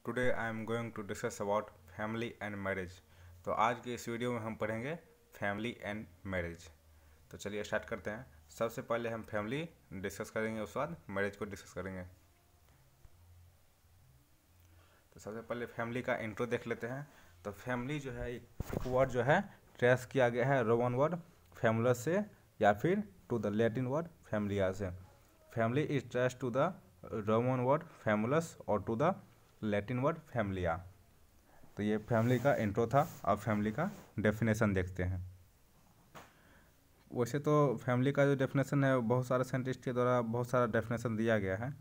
Today I am going to discuss about family and marriage. तो आज के इस वीडियो में हम पढ़ेंगे फैमिली एंड मैरिज। तो चलिए स्टार्ट करते हैं। सबसे पहले हम फैमिली डिस्कस करेंगे, उसके बाद मैरिज को डिस्कस करेंगे। तो सबसे पहले फैमिली का इंट्रो देख लेते हैं। तो फैमिली जो है एक वर्ड जो है ट्रेस किया गया है रोमन वर्ड फैमुलस से या फिर टू द लैटिन वर्ड फैमिलिया से। Family is trace to the Roman word फैमुलस और टू द लैटिन वर्ड फैमिलिया। तो ये फैमिली का इंट्रो था। अब फैमिली का डेफिनेशन देखते हैं। वैसे तो फैमिली का जो डेफिनेशन है बहुत सारे साइंटिस्ट के द्वारा बहुत सारा डेफिनेशन दिया गया है,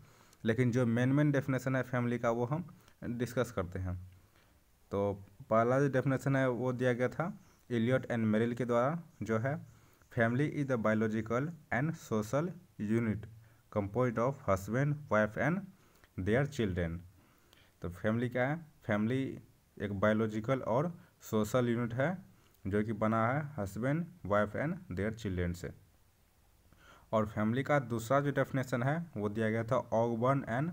लेकिन जो मेन डेफिनेशन है फैमिली का वो हम डिस्कस करते हैं। तो पहला जो डेफिनेशन है वो दिया गया था इलियट एंड मेरिल के द्वारा, जो है family is the biological and social unit composed of husband wife and their children. तो फैमिली क्या है? फैमिली एक बायोलॉजिकल और सोशल यूनिट है जो कि बना है husband wife and their children से। और फैमिली का दूसरा जो डेफिनेशन है वो दिया गया था ऑगबर्न एंड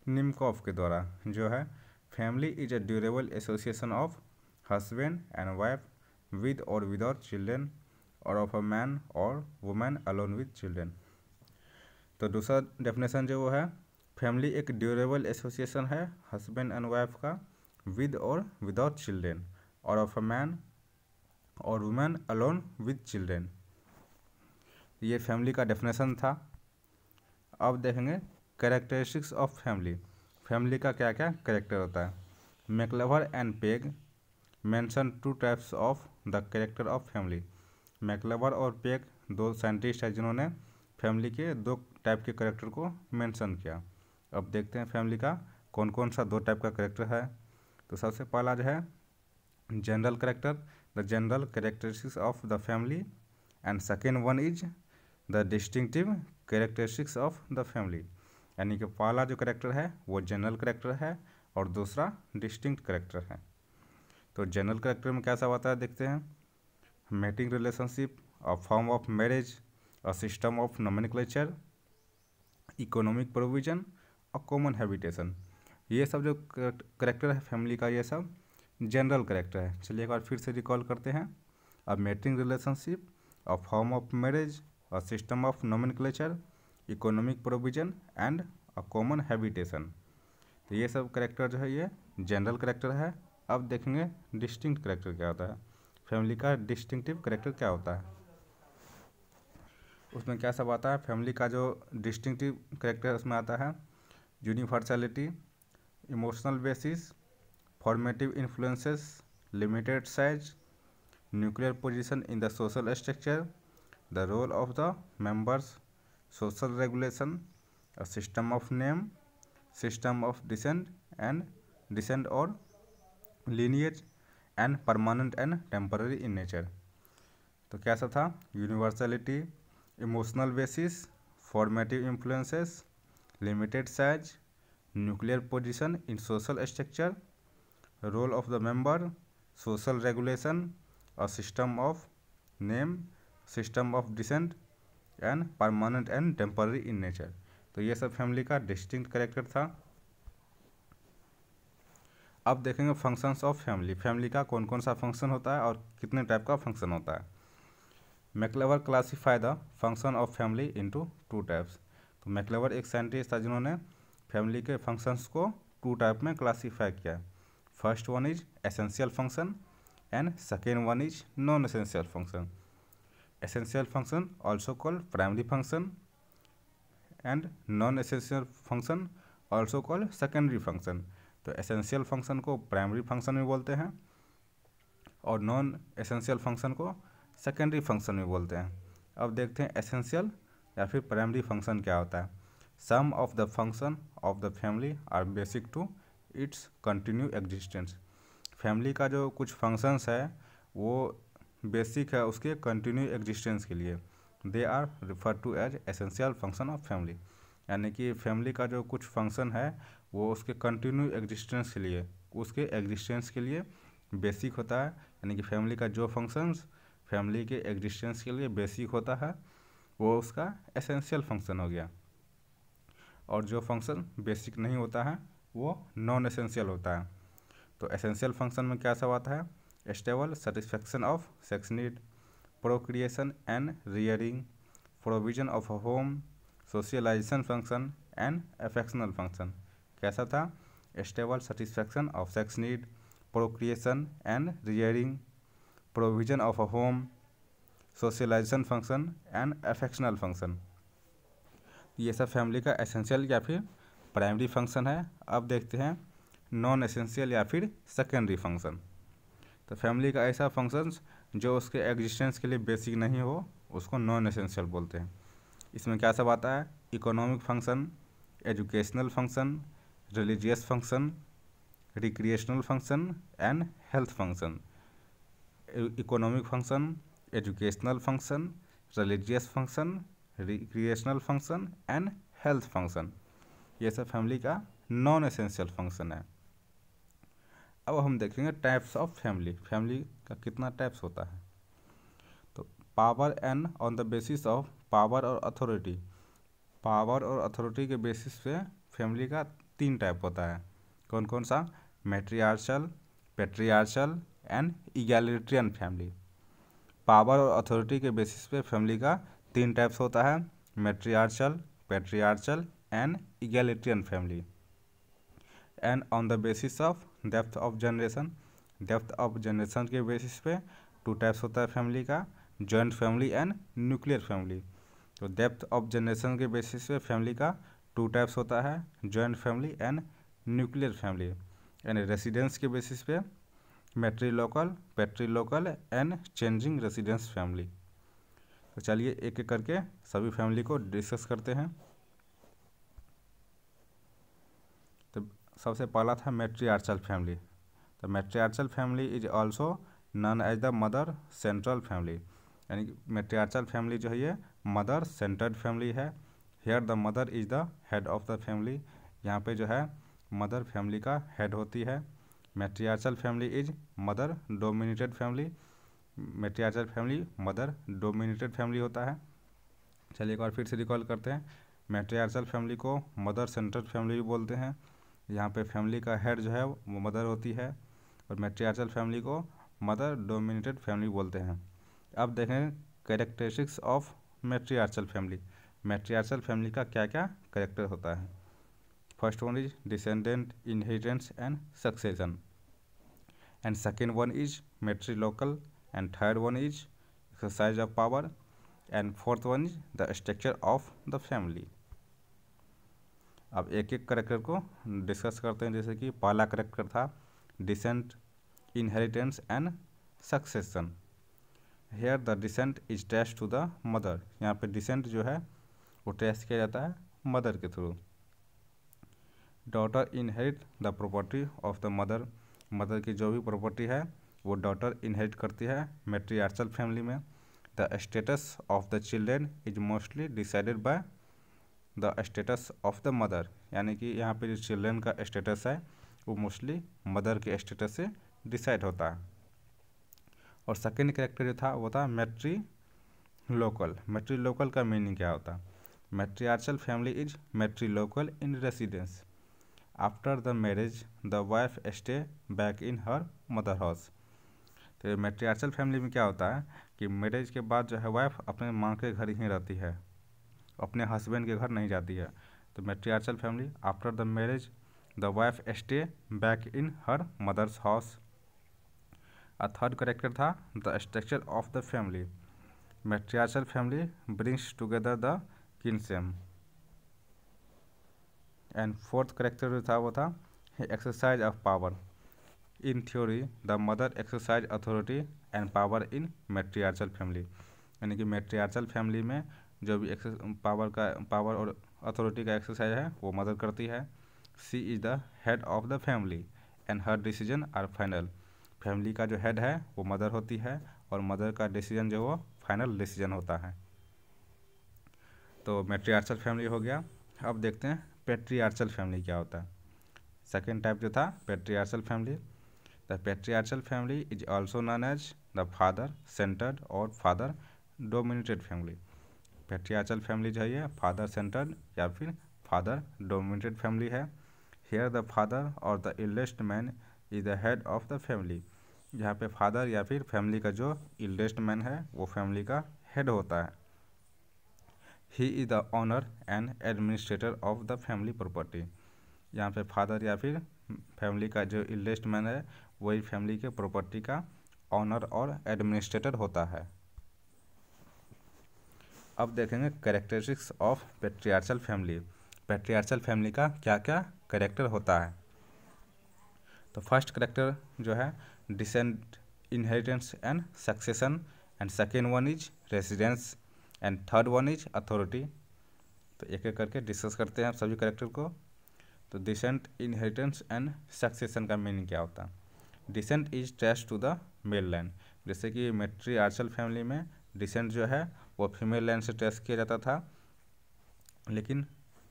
निमकॉफ के द्वारा, जो है family is a durable association of husband and wife with और विदाउट चिल्ड्रेन और ऑफ अ मैन और वुमेन अलोन विद चिल्ड्रेन। तो दूसरा डेफिनेशन जो वो है फैमिली एक ड्यूरेबल एसोसिएशन है हस्बैंड एंड वाइफ का विद और विदाउट चिल्ड्रेन और ऑफ अ मैन और वुमेन अलोन विद चिल्ड्रेन। ये फैमिली का डेफिनेशन था। अब देखेंगे कैरेक्टरिस्टिक्स ऑफ फैमिली। फैमिली का क्या क्या कैरेक्टर होता है। MacIver and Page mention two types of the character of family. MacIver और पेग दो साइंटिस्ट हैं जिन्होंने फैमिली के दो टाइप के कैरेक्टर को मेंशन किया। अब देखते हैं फैमिली का कौन कौन सा दो टाइप का कैरेक्टर है। तो सबसे पहला जो है general character, the general characteristics of the family, and second one is the distinctive characteristics of the family. यानी कि पहला जो कैरेक्टर है वो जनरल कैरेक्टर है और दूसरा डिस्टिंक्ट कैरेक्टर है। तो जनरल कैरेक्टर में कैसा होता है देखते हैं। Mating relationship, a form of marriage, a system of nomenclature, economic provision, a common habitation. ये सब जो करेक्टर है फैमिली का ये सब जनरल करेक्टर है। चलिए एक बार फिर से रिकॉल करते हैं। A mating relationship, a form of marriage, a system of nomenclature, economic provision and a common habitation. तो ये सब करेक्टर जो है ये जनरल करेक्टर है। अब देखेंगे डिस्टिंक्ट करेक्टर क्या होता है। फैमिली का डिस्टिंक्टिव करेक्टर क्या होता है, उसमें क्या सब आता है। फैमिली का जो डिस्टिंक्टिव करेक्टर उसमें आता है universality, emotional basis, formative influences, limited size, nuclear position in the social structure, the role of the members, social regulation, a system of name, system of descent और lineage, and permanent and temporary in nature. तो कैसा था universality, emotional basis, formative influences, limited size, nuclear position in social structure, role of the member, social regulation, a system of name, system of descent and permanent and temporary in nature. तो ये सब family का distinct character था। अब देखेंगे functions of family. Family का कौन कौन सा फंक्शन होता है और कितने टाइप का फंक्शन होता है। MacIver classify the function of family into two types. तो मैक्लेवर एक साइंटिस्ट था जिन्होंने फैमिली के फंक्शंस को टू टाइप में क्लासीफाई किया। First one is essential function and second one is non essential function. Essential function also called primary function and non essential function also called secondary function. तो essential function को primary function में बोलते हैं और non essential function को secondary function में बोलते हैं। अब देखते हैं एसेंशियल या फिर प्राइमरी फंक्शन क्या होता है। Some of the function of the family are basic to its continue existence. Family का जो कुछ फंक्शंस है वो बेसिक है उसके कंटिन्यू एग्जिस्टेंस के लिए। They are refer to as essential function of family. यानी कि फैमिली का जो कुछ फंक्शन है वो उसके कंटिन्यू एग्जिस्टेंस के लिए, उसके एग्जिस्टेंस के लिए बेसिक होता है। यानी कि फैमिली का जो फंक्शंस फैमिली के एग्जिस्टेंस के लिए बेसिक होता है वो उसका एसेंशियल फंक्शन हो गया, और जो फंक्शन बेसिक नहीं होता है वो नॉन एसेंशियल होता है। तो एसेंशियल फंक्शन में क्या सब आता है? Stable satisfaction of sex need, procreation and rearing, provision of a home, socialization function and affectional function. कैसा था? Stable satisfaction of sex need, procreation and rearing, provision of a home, socialization function and affectional function. ये सब family का essential या फिर primary function है। अब देखते हैं नॉन एसेंशियल या फिर सेकेंडरी फंक्शन। तो फैमिली का ऐसा फंक्शंस जो उसके एग्जिस्टेंस के लिए बेसिक नहीं हो उसको नॉन एसेंशियल बोलते हैं। इसमें क्या सब आता है? Economic function, educational function, religious function, recreational function and health function. Economic function, educational function, religious function, recreational function and health function, ये सब फैमिली का नॉन एसेंशियल फंक्शन है। अब हम देखेंगे टाइप्स ऑफ फैमिली। फैमिली का कितना टाइप्स होता है? तो power and on the basis of power और अथॉरिटी। पावर और अथॉरिटी के बेसिस पे फैमिली का 3 टाइप होता है। कौन कौन सा? Matriarchal, patriarchal and egalitarian family. Power और अथॉरिटी के बेसिस पे फैमिली का 3 टाइप्स होता है, matriarchal, patriarchal and egalitarian family. And on the basis of depth of generation. Depth of generation के बेसिस पे 2 टाइप्स होता है फैमिली का, joint family and nuclear family. तो डेप्थ ऑफ जनरेशन के बेसिस पे फैमिली का 2 टाइप्स होता है, joint family and nuclear family. And residence के बेसिस पे मैट्रिलोकल, पैट्रिलोकल एंड चेंजिंग रेसिडेंस फैमिली। तो चलिए एक एक करके सभी फैमिली को डिस्कस करते हैं। तो सबसे पहला था मैट्रियार्चल फैमिली। तो matriarchal family is also known as the mother central family. यानी कि मैट्रियार्चल फैमिली जो है ये मदर सेंटर्ड फैमिली है। Here the mother is the head of the family. यहाँ पे जो है मदर फैमिली का हेड होती है। Matriarchal family is mother dominated family. Matriarchal family mother dominated family होता है। चलिए एक बार फिर से रिकॉल करते हैं। मैट्रियार्चल फैमिली को मदर सेंटर्ड फैमिली भी बोलते हैं। यहाँ पे फैमिली का हेड जो है वो मदर होती है, और मैट्रियार्चल फैमिली को मदर डोमिनेटेड फैमिली बोलते हैं। अब देखें characteristics of matriarchal family. Matriarchal family का क्या क्या कैरेक्टर होता है? First one is descendant, inheritance and succession, and second one is matrilocal, and third one is exercise of power, and fourth one is the structure of the family. अब एक एक character को discuss करते हैं। जैसे कि पहला करेक्टर था descent, inheritance and succession. Here the descent is traced to the mother. यहाँ पे डिसेंट जो है वो ट्रेस किया जाता है मदर के through. Daughter inherit the property of the mother. Mother की जो भी प्रॉपर्टी है वो डॉटर इनहेरिट करती है मैट्रियार्चल फैमिली में। The status of the children is mostly decided by the status of the mother. यानी कि यहाँ पे जो चिल्ड्रेन का स्टेटस है वो मोस्टली मदर के स्टेटस से डिसाइड होता है। और सेकेंड कैरेक्टर जो था वो था मैट्रिलोकल। मैट्रिलोकल का मीनिंग क्या होता है? Matriarchal family is matrilocal in residence. After the marriage the wife stay back in her mother house. तो मैट्रियार्चल फैमिली में क्या होता है कि मैरिज के बाद जो है वाइफ अपने माँ के घर ही रहती है, अपने हस्बैंड के घर नहीं जाती है। तो matriarchal family after the marriage the wife stay back in her mother's house. A third character था the structure of the family. Matriarchal family brings together the kinsmen. And fourth character जो था वो था exercise of power. In theory the mother exercise authority and power in matriarchal family. यानी कि matriarchal family में जो भी पावर और अथॉरिटी का एक्सरसाइज है वो मदर करती है। She is the head of the family and her decision are final. Family का जो हेड है वो मदर होती है और मदर का डिसीजन जो वो फाइनल डिसीजन होता है। तो मैट्रियार्चल फैमिली हो गया। अब देखते हैं पैट्रियार्चल फैमिली क्या होता है। सेकेंड टाइप जो था patriarchal family. The patriarchal family is also known as the father centred और father dominated family. Patriarchal family जो है ये फादर सेंटर्ड या फिर फादर डोमिनेटेड फैमिली है। हेयर द फादर और the eldest man is the head of the family. यहाँ पे फादर या फिर फैमिली का जो इल्डेस्ट मैन है वो फैमिली का हेड होता है। He is the owner and administrator of the family property. यहाँ पे फादर या फिर फैमिली का जो इल्डेस्ट मैन है वही फैमिली के प्रॉपर्टी का ऑनर और एडमिनिस्ट्रेटर होता है। अब देखेंगे characteristics of पैट्रियार्चल family. Patriarchal family का क्या क्या कैरेक्टर होता है। तो फर्स्ट कैरेक्टर जो है descent, inheritance and succession, and second one is residence, and third one is authority. तो एक एक करके डिस्कस करते हैं सभी कैरेक्टर को। तो डिसेंट, इनहेरिटेंस एंड सक्सेशन का मीनिंग क्या होता है। Descent is traced to the male line. जैसे कि मैट्रियार्चल फैमिली में डिसेंट जो है वो फीमेल लाइन से ट्रेस किया जाता था, लेकिन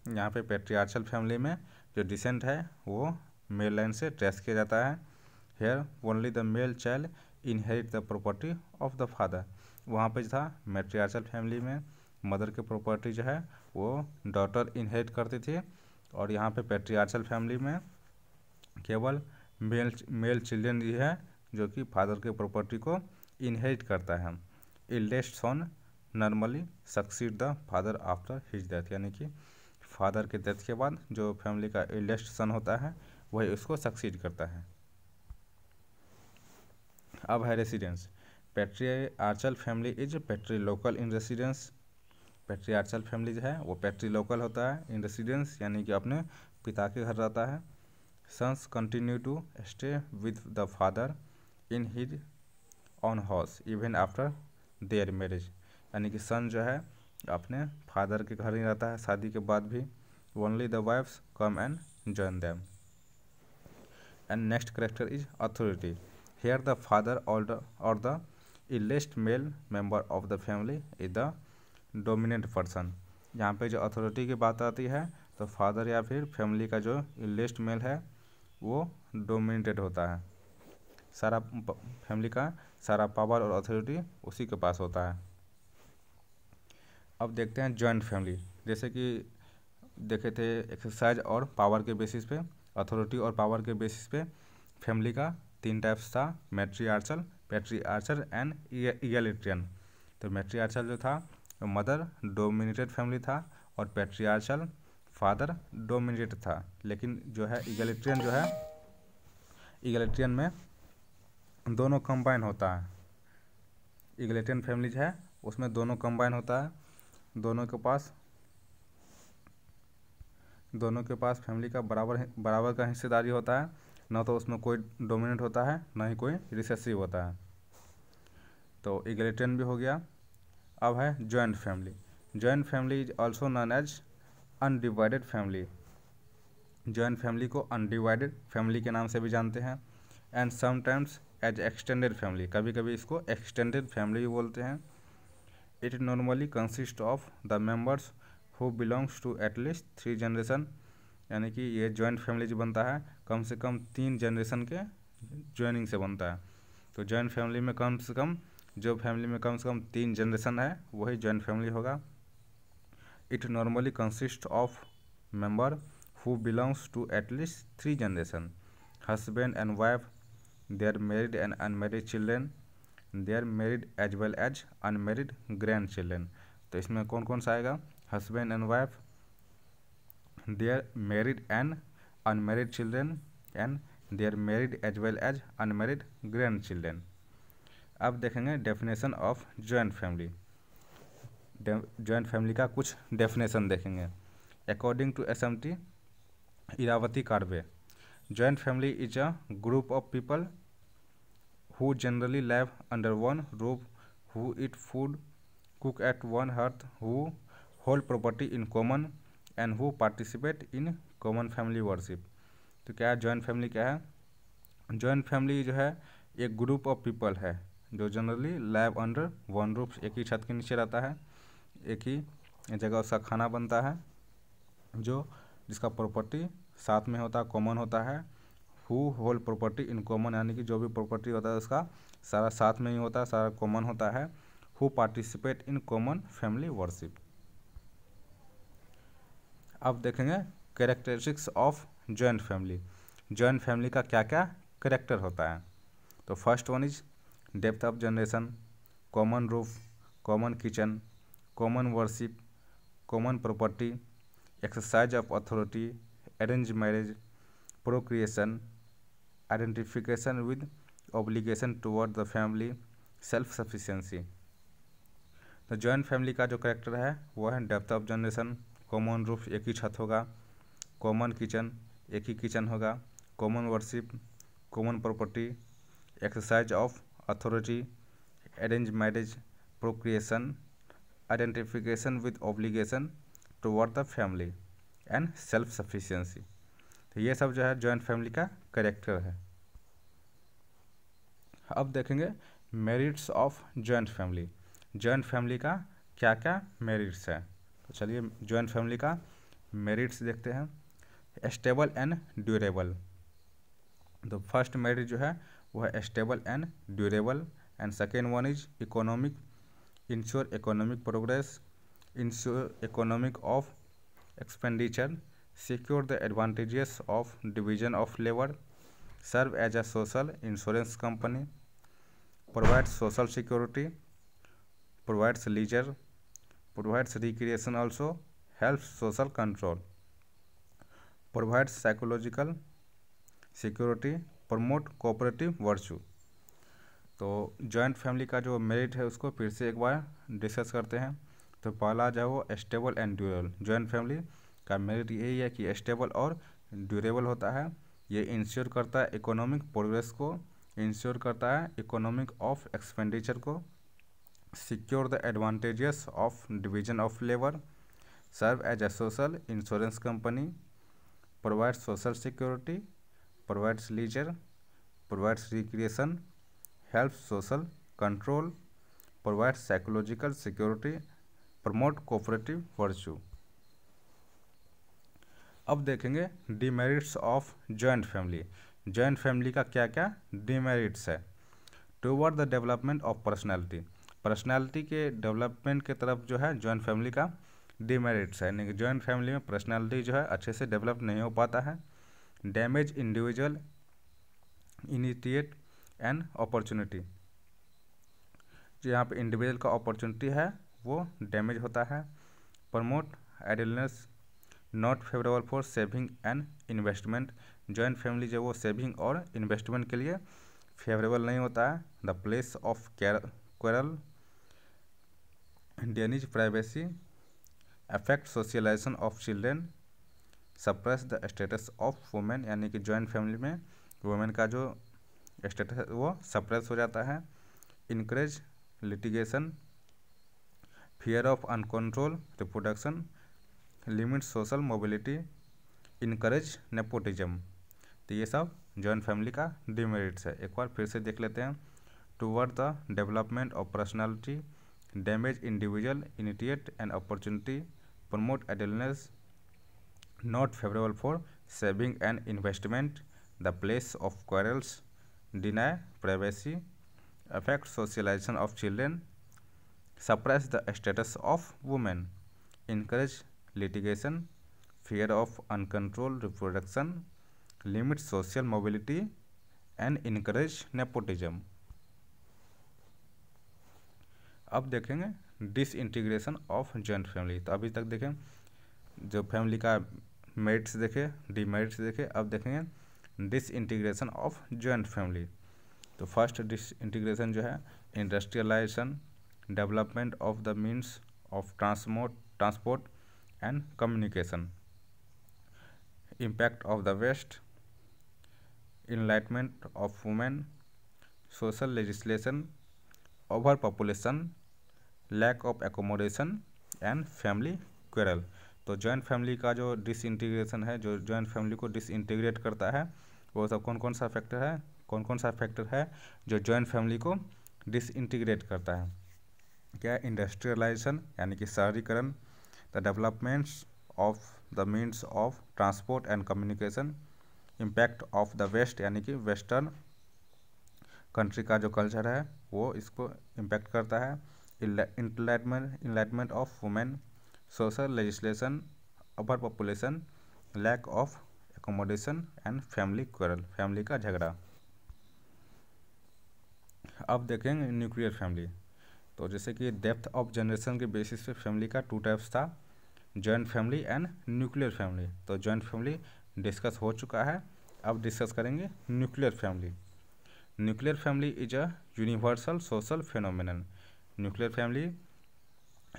यहाँ पे पैट्रियार्चल फैमिली में जो डिसेंट है वो मेल लाइन से ट्रेस किया जाता है। Here only the male child inherit the property of the father. वहाँ पे जो था मैट्रियार्चल फैमिली में मदर की प्रॉपर्टी जो है वो डॉटर इनहेरिट करती थी, और यहाँ पे पैट्रियार्चल फैमिली में केवल मेल चिल्ड्रन ही है जो कि फादर के प्रॉपर्टी को इनहेरिट करता है। Eldest son normally succeed the father after his death, यानी कि फादर के डेथ के बाद जो फैमिली का इल्डेस्ट सन होता है वही उसको सक्सीड करता है। अब है residence. Patriarchal family is patrilocal in residence. Patriarchal family जो है वो पैट्रीलोकल होता है इन रेसिडेंस, यानी कि अपने पिता के घर रहता है। Sons continue to stay with the father in his own house even after their marriage, यानी कि सन जो है अपने फादर के घर ही रहता है शादी के बाद भी। Only the wives come and join them. And next character is authority. Here the father और the eldest male member of the family is the dominant person. यहाँ पे जो अथॉरिटी की बात आती है तो फादर या फिर फैमिली का जो इल्डेस्ट मेल है वो डोमिनेटेड होता है, सारा फैमिली का सारा पावर और अथॉरिटी उसी के पास होता है। अब देखते हैं जॉइंट फैमिली। जैसे कि देखे थे एक्सरसाइज और पावर के बेसिस पे, अथॉरिटी और पावर के बेसिस पे फैमिली का 3 टाइप्स था, मैट्रियार्चल, पैट्रियार्चल एंड इगैलिटेरियन। तो मैट्रियार्चल जो था मदर डोमिनेटेड फैमिली था, और पैट्रियार्चल फादर डोमिनेटेड था। लेकिन जो है इगैलिटेरियन जो है, इगैलिटेरियन में दोनों कंबाइन होता है। इगैलिटेरियन फैमिली जो है उसमें दोनों कंबाइन होता है, दोनों के पास फैमिली का बराबर का हिस्सेदारी होता है, ना तो उसमें कोई डोमिनेट होता है ना ही कोई रिसेसिव होता है। तो इगैलिटेरियन भी हो गया। अब है joint family. Joint family is also known as undivided family. Joint family को अनडिवाइडेड फैमिली के नाम से भी जानते हैं, and sometimes as extended family, कभी कभी इसको एक्सटेंडेड फैमिली भी बोलते हैं। It normally consist of the members who belongs to at least 3 generation, यानी कि ये जॉइंट फैमिली जो बनता है कम से कम 3 जनरेशन के ज्वाइनिंग से बनता है। तो जॉइंट फैमिली में कम से कम 3 जनरेशन है वही जॉइंट फैमिली होगा। It normally consist of member who belongs to at least 3 generation, husband and wife, their married and unmarried children, their married as well as unmarried grandchildren. तो इसमें कौन कौन सा आएगा, husband and wife, their married and unmarried children, and their married as well as unmarried grandchildren. अब देखेंगे definition of joint family. Joint family का कुछ डेफिनेशन देखेंगे। According to SMT Irawati Karve, joint family is a group of people who generally live under one roof, who eat food, cook at one hearth, who hold property in common, and who participate in common family worship। तो क्या joint family क्या है? Joint family जो है एक group of people है जो generally live under one roof, एक ही छत के नीचे रहता है, एक ही जगह उसका खाना बनता है, जो जिसका प्रॉपर्टी साथ में होता है, कॉमन होता है। Who hold property in common, यानी कि जो भी प्रॉपर्टी होता है उसका सारा साथ में ही होता है, सारा कॉमन होता है। Who participate in common family worship. अब देखेंगे characteristics of joint family. Joint family का क्या क्या करेक्टर होता है? तो first one is depth of generation, common roof, common kitchen, common worship, common property, exercise of authority, arrange marriage, procreation, identification with obligation toward the family, self sufficiency. तो joint family का जो character है वो है depth of generation, common roof एक ही छत होगा, common kitchen एक ही किचन होगा, common worship, common property, exercise of authority, arrange marriage, procreation, identification with obligation toward the family and self sufficiency. तो ये सब जो है जॉइंट फैमिली का करेक्टर है। अब देखेंगे merits of joint family. Joint family का क्या क्या मेरिट्स है? तो चलिए जॉइंट फैमिली का मेरिट्स देखते हैं। Stable and durable. तो फर्स्ट मेरिट जो है वो है stable and durable, and second one is economic, ensure economic progress, ensure economic of expenditure, secure the advantages of division of labor, serve as a social insurance company, provides social security, provides leisure, provides recreation also, helps social control, provides psychological security, promote cooperative virtue। तो joint family का जो merit है उसको फिर से एक बार discuss करते हैं। तो पहला जो है वो stable and durable. Joint family का मेरिट यही है कि स्टेबल और ड्यूरेबल होता है। ये इंश्योर करता है इकोनॉमिक प्रोग्रेस को, इंश्योर करता है इकोनॉमिक ऑफ एक्सपेंडिचर को, secure the advantages of division of labour, serve as a social insurance company, provide social security, provides leisure, provides recreation, help social control, provide psychological security, promote cooperative virtue. अब देखेंगे demerits of joint family. Joint family का क्या क्या demerits है? Toward the development of personality. Personality के development के तरफ जो है जॉइंट फैमिली का डिमेरिट्स है, यानी कि जॉइंट फैमिली में पर्सनैलिटी जो है अच्छे से डेवलप नहीं हो पाता है। Damage individual initiate and opportunity. जो यहाँ पे इंडिविजुअल का अपॉर्चुनिटी है वो डैमेज होता है। Promote idleness, not favourable for saving and investment. Joint family जो वो सेविंग और इन्वेस्टमेंट के लिए फेवरेबल नहीं होता है। The place of quarrel, denies privacy, affect socialisation of children, suppress the status of women, यानी कि जॉइंट फैमिली में वुमेन का जो स्टेटस है वो सप्रेस हो जाता है। Encourage litigation, fear of uncontrol reproduction, limit social mobility, encourage nepotism. तो ये सब जॉइंट फैमिली का डिमेरिट्स है। एक बार फिर से देख लेते हैं। Toward the development of personality, damage individual initiate and opportunity, promote idleness, not favourable for saving and investment, the place of quarrels, deny privacy, affect socialisation of children, suppress the status of women, encourage litigation, fear of uncontrolled reproduction, limit social mobility and encourage nepotism। अब देखेंगे disintegration of joint family. तो अभी तक देखें जो family का merits देखे, demerits देखे, अब देखेंगे डिसइंटीग्रेशन ऑफ जॉइंट फैमिली। तो फर्स्ट डिसइंटीग्रेशन जो है industrialisation, development of the means of transport and communication, impact of the West, enlightenment of women, social legislation, overpopulation, lack of accommodation and family quarrel। तो joint family का जो disintegration है, जो joint family को disintegrate करता है, वो सब कौन कौन सा फैक्टर है? कौन कौन सा फैक्टर है जो जॉइंट फैमिली को डिसइंटीग्रेट करता है? क्या? इंडस्ट्रियलाइजेशन यानी कि शहरीकरण, the developments of the means of transport and communication, impact of the west यानी कि वेस्टर्न कंट्री का जो कल्चर है वो इसको इम्पैक्ट करता है। Enlightenment of women, social legislation, overpopulation, lack of accommodation and family quarrel, family का झगड़ा। अब देखेंगे न्यूक्लियर फैमिली। तो जैसे कि डेप्थ ऑफ जनरेशन के बेसिस पे फैमिली का 2 टाइप्स था, joint family and nuclear family. तो जॉइंट फैमिली डिस्कस हो चुका है, अब डिस्कस करेंगे nuclear family. Nuclear family is a universal social phenomenon. Nuclear family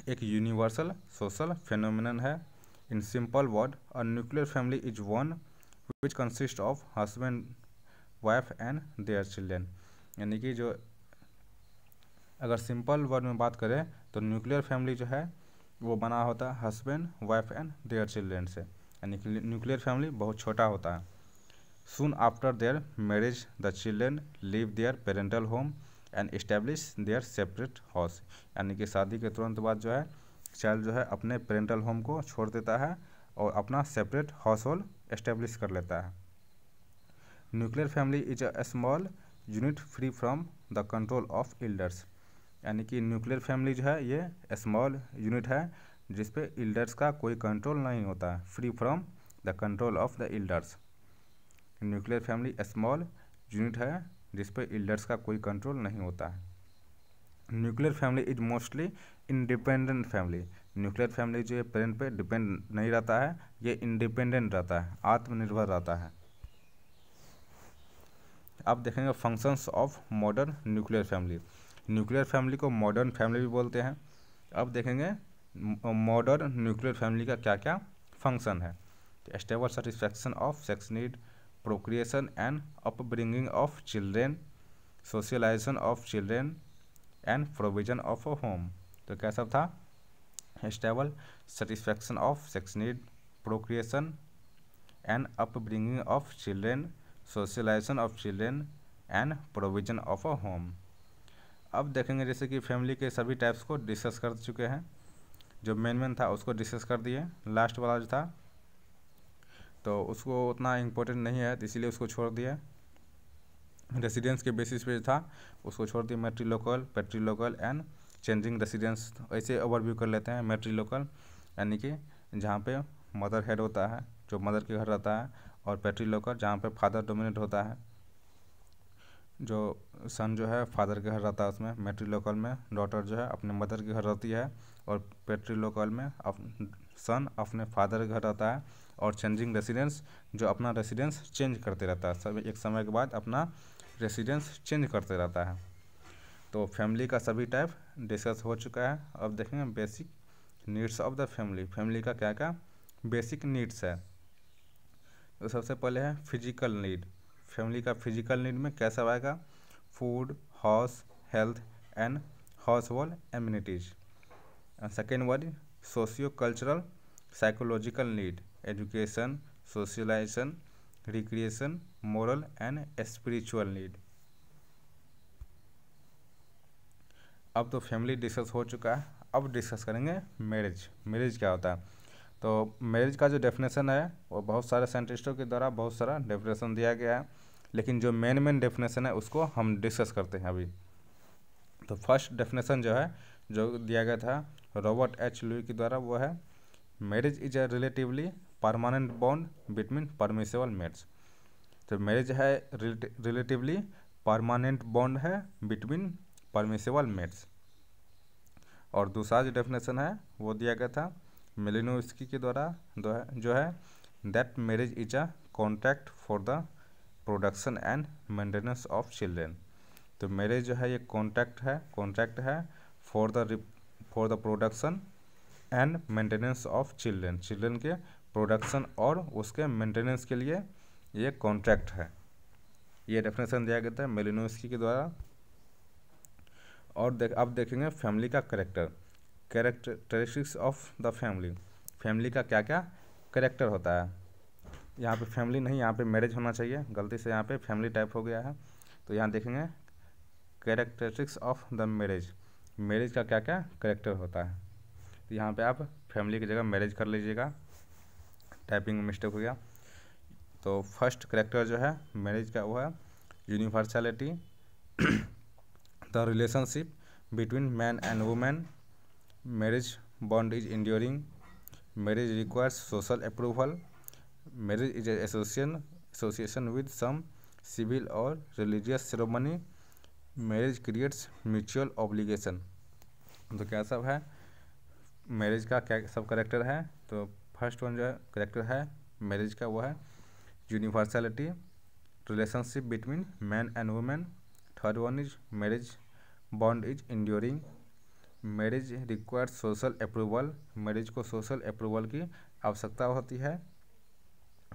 एक यूनिवर्सल सोशल फेनोमेनन है। In simple word, a nuclear family is one which consist of husband, wife and their children. यानी कि जो अगर simple word में बात करें तो न्यूक्लियर फैमिली जो है वो बना होता है husband, wife and their children से। यानी कि न्यूक्लियर फैमिली बहुत छोटा होता है। Soon after their marriage, the children leave their parental home and establish their separate house। यानी कि शादी के तुरंत बाद जो है चाइल्ड जो है अपने पेरेंटल होम को छोड़ देता है और अपना सेपरेट हाउस होल्ड एस्टेब्लिश कर लेता है। Nuclear family is a small unit free from the control of elders. यानी कि न्यूक्लियर फैमिली जो है ये स्मॉल यूनिट है जिसपे एल्डर्स का कोई कंट्रोल नहीं होता है, free from the control of the elders. Nuclear family small unit है जिस पर एल्डर्स का कोई कंट्रोल नहीं होता है। Nuclear family is mostly independent family. Nuclear family जो है पेरेंट पे डिपेंड नहीं रहता है, ये इंडिपेंडेंट रहता है, आत्मनिर्भर रहता है। अब देखेंगे functions of modern nuclear family. Nuclear family को मॉडर्न फैमिली भी बोलते हैं। अब देखेंगे मॉडर्न न्यूक्लियर फैमिली का क्या क्या फंक्शन है। Stable satisfaction of sex need, procreation and upbringing of children, socialization of children and provision of a home। तो क्या सब था, stable satisfaction of sex need, procreation and upbringing of children, socialization of children and provision of a home। अब देखेंगे जैसे कि family के सभी टाइप्स को डिस्कस कर चुके हैं, जो मेन था उसको डिस्कस कर दिए। लास्ट वाला जो था तो उसको उतना इम्पोर्टेंट नहीं है तो इसीलिए उसको छोड़ दिया। रेसिडेंस के बेसिस पे था उसको छोड़ दिया। मैट्रिलोकल, पेट्रिलोकल एंड चेंजिंग रेसिडेंस, ऐसे ओवरव्यू कर लेते हैं। मैट्रिलोकल यानी कि जहाँ पे मदर हेड होता है, जो मदर के घर रहता है, और पेट्रिलोकल जहाँ पे फादर डोमिनेट होता है, जो सन जो है फादर के घर रहता है उसमें। मैट्रिलोकल में डॉटर जो है अपने मदर के घर रहती है, और पेट्रिलोकल में सन अपने फादर के घर रहता है। और चेंजिंग रेसिडेंस जो अपना रेसिडेंस चेंज करते रहता है, सब एक समय के बाद अपना रेसिडेंस चेंज करते रहता है। तो फैमिली का सभी टाइप डिस्कस हो चुका है। अब देखेंगे basic needs of the family. Family का क्या क्या बेसिक नीड्स है। तो सबसे पहले है फिजिकल नीड। फैमिली का फिजिकल नीड में कैसा आएगा, food, house, health and household amenities. Second word socio cultural psychological need, education, socialisation, recreation, moral and spiritual need. अब तो फैमिली डिस्कस हो चुका है, अब डिस्कस करेंगे मैरिज। मैरिज क्या होता है। तो मैरिज का जो डेफिनेशन है वो बहुत सारे साइंटिस्टों के द्वारा बहुत सारा डेफिनेशन दिया गया है, लेकिन जो मेन डेफिनेशन है उसको हम डिस्कस करते हैं अभी। तो फर्स्ट डेफिनेशन जो है जो दिया गया था रॉबर्ट एच लुई के द्वारा, वो है marriage is a relatively permanent bond between permissible mates. तो मैरिज है रिलेटिवली परमानेंट बॉन्ड है बिटवीन परमिसेबल मेट्स। और दूसरा जो डेफिनेशन है वो दिया गया था मेलिनोव्स्की के द्वारा, जो है that marriage is a contract for the production and maintenance of children. तो मैरिज जो है ये कॉन्ट्रैक्ट है for the production and maintenance of children के प्रोडक्शन और उसके मेंटेनेंस के लिए ये कॉन्ट्रैक्ट है। ये डेफिनेशन दिया गया था मेलिनोव्स्की के द्वारा। और अब देखेंगे फैमिली का characteristics of the family. Family का क्या क्या कैरेक्टर होता है। यहाँ पे फैमिली नहीं, यहाँ पे मैरिज होना चाहिए, गलती से यहाँ पे फैमिली टाइप हो गया है। तो यहाँ देखेंगे characteristics of the marriage, marriage का क्या क्या कैरेक्टर होता है। तो यहाँ पे आप फैमिली की जगह मैरिज कर लीजिएगा, टाइपिंग में मिस्टेक हो गया। तो फर्स्ट कैरेक्टर जो है मैरिज का वो है universality, the relationship between man and women, marriage bond is enduring, marriage requires social approval, marriage is association with some civil और religious ceremony. Marriage creates mutual obligation. तो क्या सब है मैरिज का, क्या सब करेक्टर है? तो फर्स्ट वन जो है करेक्टर है मैरिज का वो है universality, relationship between man and women. Third one is marriage bond is enduring. Marriage requires social approval, marriage को सोशल अप्रूवल की आवश्यकता होती है।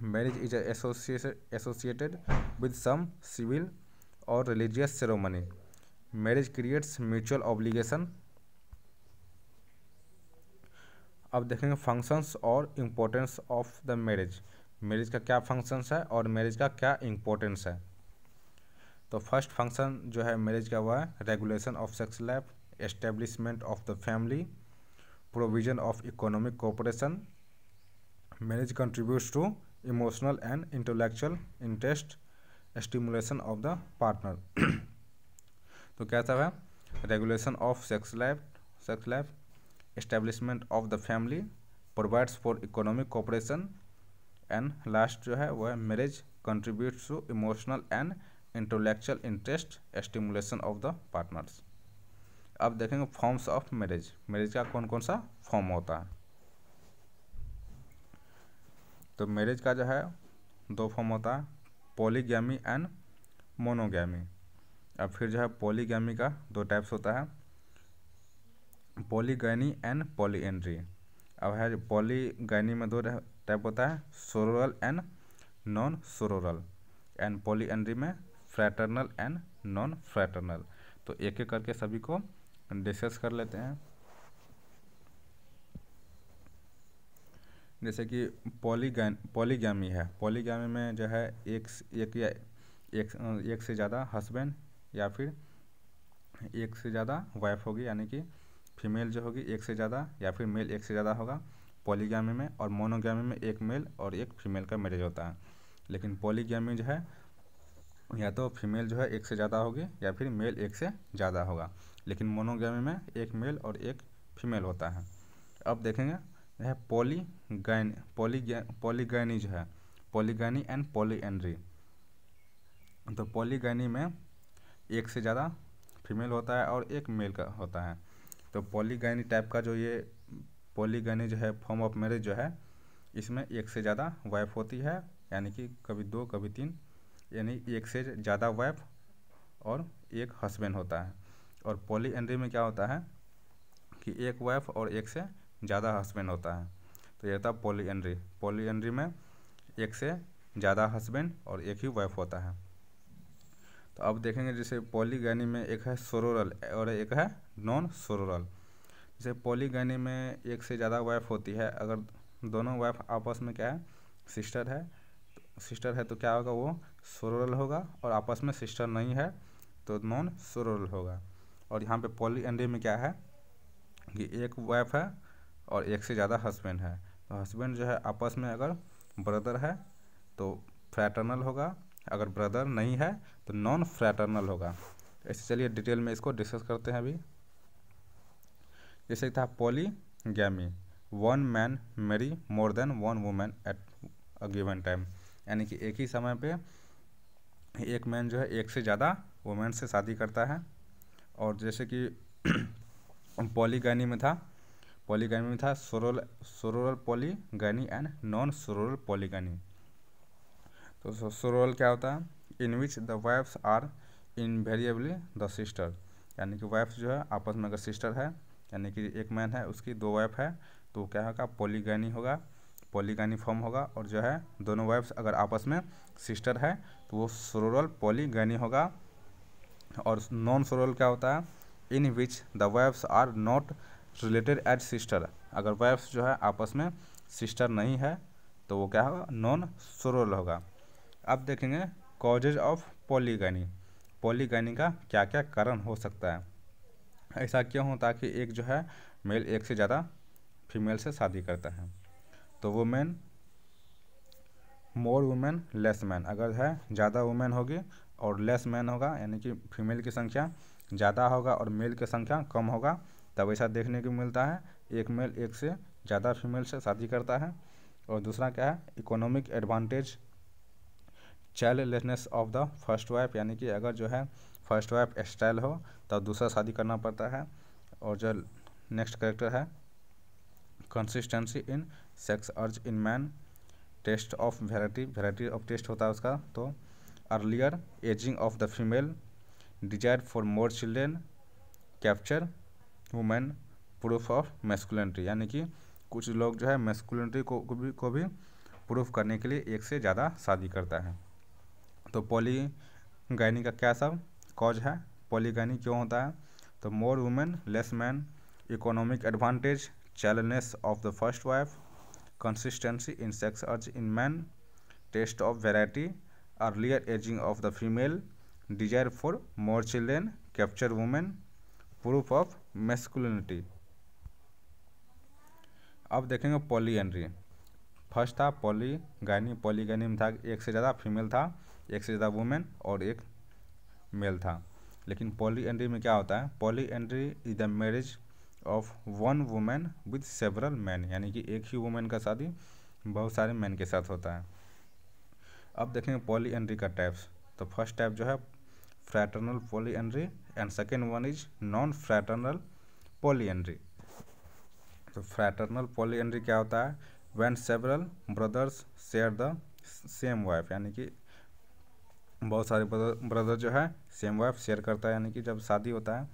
Marriage is associated with some civil और religious ceremony. Marriage creates mutual obligation. अब देखेंगे functions और importance of the marriage. Marriage का क्या फंक्शंस है और मैरिज का क्या इम्पोर्टेंस है? तो फर्स्ट फंक्शन जो है मैरिज का वह है regulation of sex life, establishment of the family, provision of economic cooperation. Marriage contributes to emotional and intellectual interest, stimulation of the partner. तो क्या सब है regulation of sex life, establishment of the family, provides for economic cooperation and last जो है वह marriage contributes to emotional and intellectual interest, stimulation of the partners. अब देखेंगे forms of marriage. Marriage का कौन कौन सा फॉर्म होता है? तो मैरिज का जो है दो फॉर्म होता है, पॉलीगैमी एंड मोनोगैमी। अब फिर जो है पॉलीगैमी का दो टाइप्स होता है, पॉलीगैनी एंड पॉलीएंड्री। अब है पॉलीगैनी में दो टाइप होता है, सोरोरल एंड नॉन सोरोरल, एंड पॉलीएंड्री में फ्रैटर्नल एंड नॉन फ्रैटर्नल। तो एक एक करके सभी को डिस्कस कर लेते हैं। जैसे कि पॉलीगैमी है, पॉलीगैमी में जो है एक से ज़्यादा हस्बैंड या फिर एक से ज़्यादा वाइफ होगी, यानी कि फीमेल जो होगी एक से ज़्यादा या फिर मेल एक से ज़्यादा होगा पॉलीगैमी में। और मोनोगैमी में एक मेल और एक फीमेल का मैरिज होता है। लेकिन पॉलीगैमी जो है या तो फीमेल जो है एक से ज़्यादा होगी या फिर मेल एक से ज़्यादा होगा, लेकिन मोनोगैमी में एक मेल और एक फीमेल होता है। अब देखेंगे यह पॉलीगैनी जो है, पॉलीगैनी एंड पॉलीएंड्री। तो पॉलीगैनी में एक से ज़्यादा फीमेल होता है और एक मेल का होता है। तो पॉलीगैनी टाइप का जो ये पॉलीगैनी जो है फॉर्म ऑफ मैरिज जो है, इसमें एक से ज़्यादा वाइफ होती है, यानी कि कभी दो कभी तीन, यानी एक से ज़्यादा वाइफ और एक हस्बैंड होता है। और पॉलीएंड्री में क्या होता है कि एक वाइफ और एक से ज़्यादा हस्बैंड होता है। तो ये था पॉलीएंड्री। पॉलीएंड्री में एक से ज़्यादा हस्बैंड और एक ही वाइफ होता है। तो अब देखेंगे जैसे पॉलीगैनी में एक है सोरोरल और एक है नॉन सोरोरल। जैसे पॉलीगैनी में एक से ज़्यादा वाइफ होती है, अगर दोनों वाइफ आपस में क्या है सिस्टर है तो क्या होगा वो सोरोरल होगा, और आपस में सिस्टर नहीं है तो नॉन सोरोरल होगा। और यहाँ पे पॉलीएंड्री में क्या है कि एक वाइफ है और एक से ज़्यादा हस्बैंड है। तो हस्बैंड जो है आपस में अगर ब्रदर है तो फ्रैटर्नल होगा, अगर ब्रदर नहीं है तो नॉन फ्रैटर्नल होगा। ऐसे चलिए डिटेल में इसको डिस्कस करते हैं अभी। जैसे था polygamy, one man marry more than one women at a given time, यानी कि एक ही समय पे एक मैन जो है एक से ज़्यादा वुमेन से शादी करता है। और जैसे कि पॉलीगैनी में था सोरोरल पॉलीगैनी एंड नॉन सोरोरल पॉलीगैनी। तो सोरोरल क्या होता है, in which the wives are invariably the sister, यानी कि वाइफ जो है आपस में अगर सिस्टर है, यानी कि एक मैन है उसकी दो वाइफ है तो क्या होगा पॉलीगैनी होगा, पॉलीगैनी फॉर्म होगा। और जो है दोनों वाइफ्स अगर आपस में सिस्टर है तो वो सोरोरल पॉलीगैनी होगा। और नॉन सोरोरल क्या होता है, in which the wives are not related as sister, अगर वाइफ्स जो है आपस में सिस्टर नहीं है तो वो क्या होगा नॉन सोरोरल होगा। अब देखेंगे कॉजेज ऑफ पॉलीगैनी, पॉलीगैनी का क्या क्या कारण हो सकता है। ऐसा क्यों होता है कि एक जो है मेल एक से ज़्यादा फीमेल से शादी करता है। तो वुमेन मोर वुमेन लेस मैन, अगर है ज़्यादा वुमेन होगी और लेस मैन होगा, यानी कि फीमेल की संख्या ज़्यादा होगा और मेल की संख्या कम होगा, तब ऐसा देखने को मिलता है एक मेल एक से ज़्यादा फीमेल से शादी करता है। और दूसरा क्या है, economic advantage childlessness of the first wife, यानी कि अगर जो है फर्स्ट वाइफ स्टाइल हो तब दूसरा शादी करना पड़ता है। और जो नेक्स्ट करेक्टर है, consistency in sex urge in man, taste of variety of taste होता है उसका। तो earlier ageing of the female, desire for more children, capture women, proof of masculinity, यानी कि कुछ लोग जो है मैस्कुलिनिटी को भी प्रूफ करने के लिए एक से ज़्यादा शादी करता है। तो पॉलीगैनी का क्या सब कॉज है, पॉलीगैनी क्यों होता है, तो more women less man, economic advantage, childness of the first wife, consistency in sex urge in man, taste of variety, earlier ageing of the female, desire for more children, capture women, proof of masculinity. अब देखेंगे polyandry. First था पॉलीगैनी में था एक से ज़्यादा female था, एक से ज़्यादा वुमेन और एक मेल था। लेकिन पॉलीएंड्री में क्या होता है, polyandry is the marriage of one women with several man, यानी कि एक ही वुमेन का शादी बहुत सारे मैन के साथ होता है। अब देखेंगे पॉलीएंड्री का टाइप्स। तो फर्स्ट टाइप जो है fraternal polyandry and second one is non fraternal polyandry. तो फ्रैटर्नल पॉलीएंड्री क्या होता है, when several brothers share the same wife, यानी कि बहुत सारे ब्रदर जो है सेम वाइफ शेयर करता है, यानी कि जब शादी होता है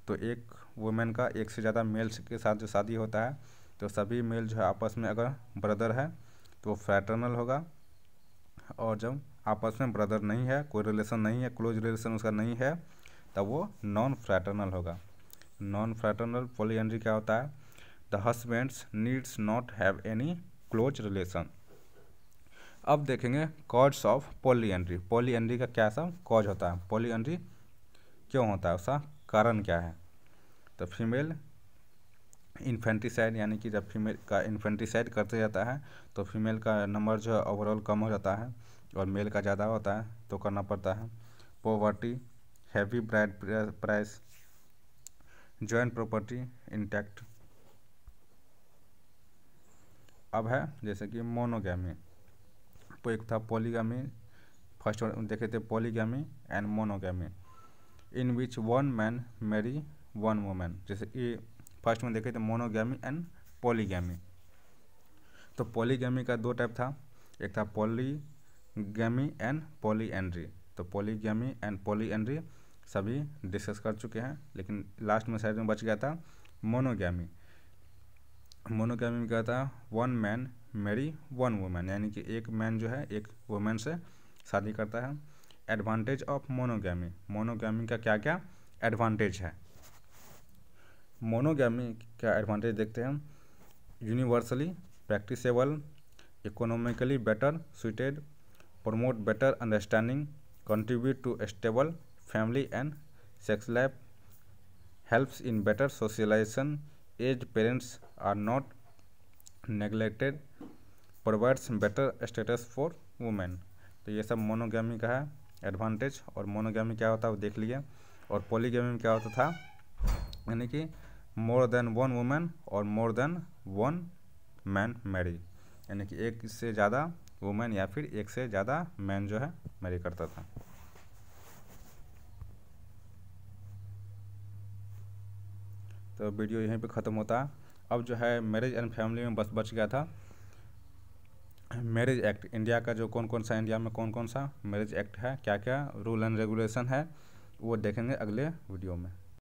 तो एक वुमेन का एक से ज़्यादा मेल के साथ जो शादी होता है तो सभी मेल जो है आपस में अगर ब्रदर है तो वो फ्रैटर्नल होगा, और जब आपस में ब्रदर नहीं है, कोई रिलेशन नहीं है, क्लोज रिलेशन उसका नहीं है, तब वो नॉन फ्रैटर्नल होगा। नॉन फ्रैटर्नल पॉलीएंड्री क्या होता है, the husbands needs not have any close relation. अब देखेंगे कॉज ऑफ पॉलीएंड्री। पॉलीएंड्री का क्या सब कॉज होता है, पॉलीएंड्री क्यों होता है, उसका कारण क्या है। तो फीमेल इन्फेंटिसाइड, यानी कि जब फीमेल का इन्फेंटिसाइड करते जाता है तो फीमेल का नंबर जो है ओवरऑल कम हो जाता है और मेल का ज़्यादा होता है तो करना पड़ता है। Poverty, heavy bride price, joint property intact. अब है जैसे कि मोनोगैमी, तो एक था पॉलीगैमी, फर्स्ट देखे थे polygamy and monogamy, in which one man marry one women. जैसे ये फर्स्ट में देखे थे मोनोगैमी एंड पॉलीगैमी। तो पॉलीगैमी का दो टाइप था, एक था पॉलीगैमी एंड पॉलीएंड्री। तो पॉलीगैमी एंड पॉलीएंड्री सभी डिस्कस कर चुके हैं, लेकिन लास्ट में साइड में बच गया था मोनोगैमी। मोनोगैमी में क्या था, one man marry one women, यानी कि एक मैन जो है एक वुमेन से शादी करता है। एडवांटेज ऑफ मोनोगैमी, मोनोगैमी का क्या क्या एडवांटेज है। मोनोगैमी का एडवांटेज देखते हैं, universally practicable, economically better suited, promote better understanding, contribute to stable family and sex life, helps in better socialisation, as parents are not neglected, provides better status for women. तो ये सब monogamy का है advantage. और monogamy क्या होता है वो देख लिए। और पॉलीगैमी में क्या होता था, यानी कि मोर देन वन वुमेन और more than one man marry, यानी कि एक से ज़्यादा वुमेन या फिर एक से ज़्यादा मैन जो है मैरी करता था। तो वीडियो यहीं पे ख़त्म होता है। अब जो है मैरिज एंड फैमिली में बस बच गया था मैरिज एक्ट। इंडिया का जो कौन कौन सा, इंडिया में कौन कौन सा मैरिज एक्ट है, क्या क्या रूल एंड रेगुलेशन है, वो देखेंगे अगले वीडियो में।